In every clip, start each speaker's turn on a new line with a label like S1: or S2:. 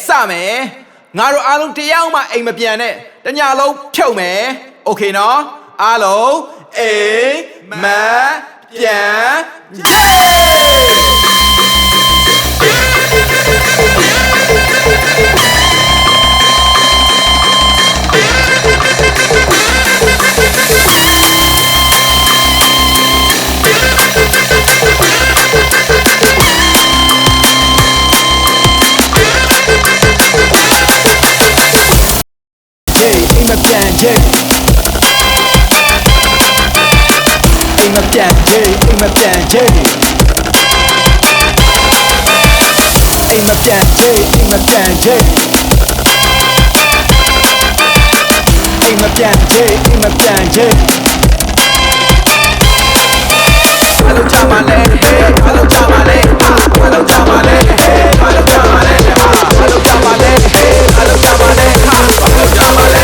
S1: စမယ်ငါတို့အားလုံးတရားမှအိမ်မပြန်နဲ့တညလုံးဖြုတ်မယ်โอเคနော်အားလုံးအိမ်မပြန်အိမ်မပြန်အိမ်မပြန်အိမ်မပြန်အိမ်မပြန်အိမ်မပြန်အိမ်မပြန်အိမ်မပြန်ဘာလို့ကြမှာလဲဘာလို့ကြမှာလဲဘာလို့ကြမှာလဲဘာလို့ကြမှာလဲဘာလို့ကြမှာလဲဘာလို့ကြမှာလဲဘာလို့ကြမှာလဲ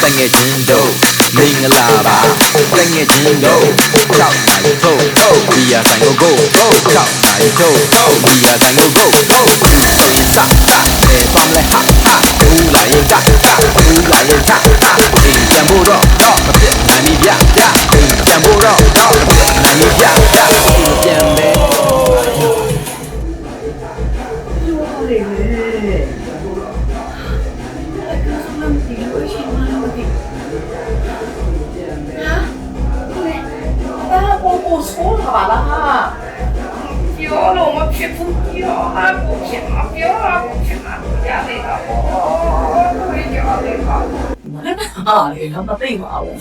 S1: တငယ်ချင်းတို့မင်္ဂလာပါတငယ်ချင်းတို့6နိုင်ထုတ်ဘီယာဆိုင်ကို6နိုင်ထုတ်ဘီယာဆိုင်ကိုစတယ်ပေါင်းလဲဟာဘူးလာရင်ဘူးလာရင်အိမ်ပြန်ဖို့တော့မပြတ်နိုင်ပြီဗျအိမ်ပြန်ဖို့တော့မပြတ်နိုင်ပြီဗျအိမ်ပြန်မယ်
S2: 说好了哈，不要了，我别不要啊，不行啊，不要啊，不行啊，不要那个，不要那个。哪里他妈对嘛？我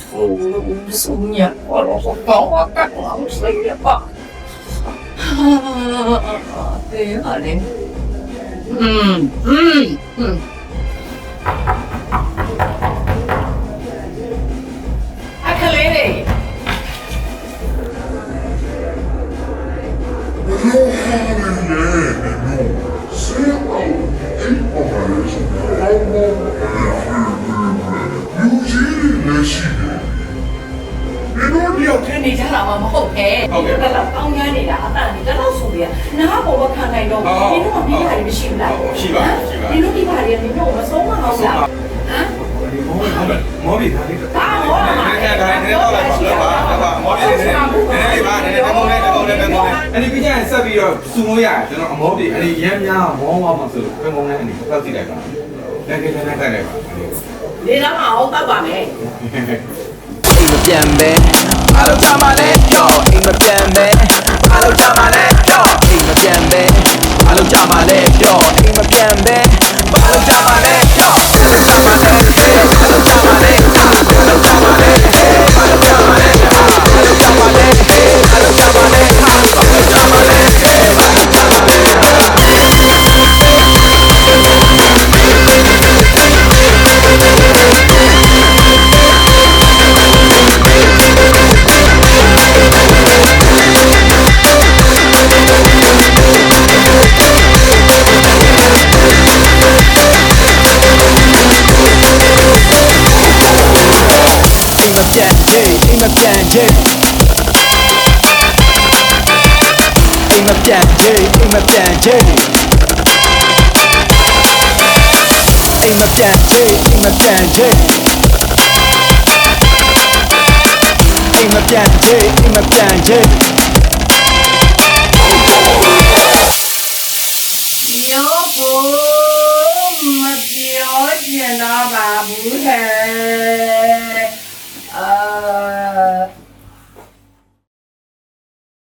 S2: 送你，我帮我干了，我睡了吧。对了嘞，还可累嘞。有听你家老妈妈好陪，那老当家的啦，但你这老鼠的，那宝宝看看都，你弄个屁孩你们信不啦？你弄屁孩你弄我们送嘛好啦？啊？毛笔他那个。打我了嘛？
S3: အဲ့ဒီပြည့်ဆက်ပြီးတော့စူမိုးရတယ်ကျွန်တော်အမောပြီအဲ့ဒီရမ်းများမောင်းသွားမှဆိုလို့ဘယ်ကုန်းလဲအဲ့ဒီတောက်ကြည့်လိုက်ပါလက်ကိနဲ့တိုက်လိုက်ပါ
S2: နေတော့အောင်တောက်ပါမယ်
S1: အိမ်မပြန်ပဲအားလုံးကြမှာလဲပြောအိမ်မပြန်ပဲအားလုံးကြမှာလဲပြောအိမ်မပြန်ပဲအားလုံးကြမှာလဲပြောအိမ်မပြန်ပဲအားလုံးကြမှာလဲပြောအားလုံးကြမှာလဲအားလုံးကြမှာလဲအားလုံးကြမှာလဲအားလုံးကြမှာလဲအားလုံးကြမှာလဲအားလုံးကြမှာလဲအားလုံးကြမှာလဲအားလုံးကြမှာလဲအိမ်မပြန်အိမ်မပြန်အိမ်မပြန်အိမ်မပြန်အိမ်မပြန်အိမ်မပြန်အိမ်မပြန်
S2: ပြောဖို့မပြောချင်တော့ပါဘူးဟဲ့